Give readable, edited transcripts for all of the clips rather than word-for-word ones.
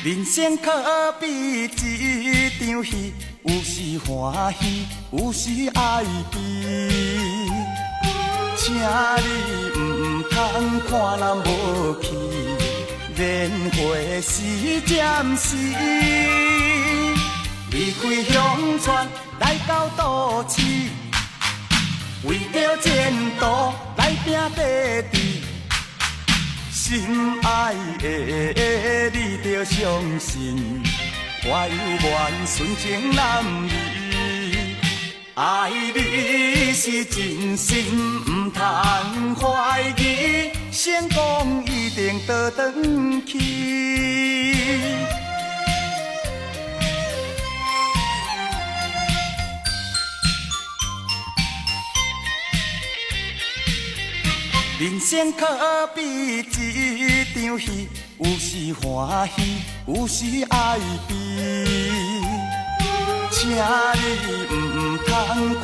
人生可比一场戏，有时欢喜，有时哀悲。请你唔通看人无去，年华是暂时。离开乡村来到都市，为着前途来拼地志。心爱的你着相信，我有缘纯情男儿，爱你是真心，唔通怀疑，成功一定倒转去。人生可比一场戏，有时欢喜，有时哀悲。请你唔通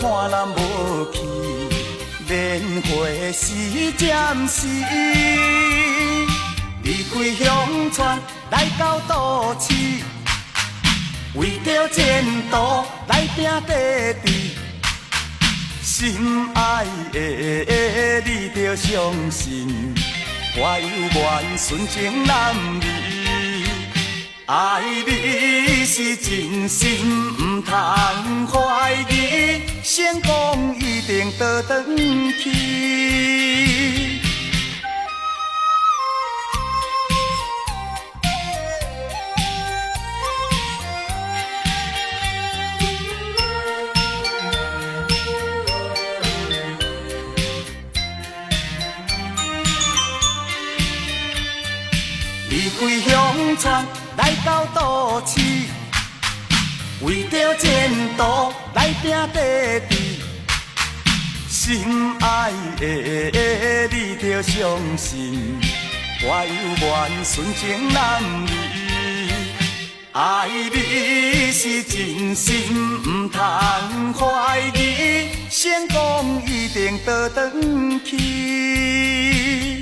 看人无去，年华是暂时。离开乡村来到都市，为着前途来拼地志。心爱的你着相信，我有缘纯情男儿，爱你是真心，唔通怀疑，成功一定倒转去。离开乡村来到都市，为着前途来拼地志。心爱的你着相信，我有缘纯情男儿，爱你是真心，唔通怀疑，成功一定倒转去。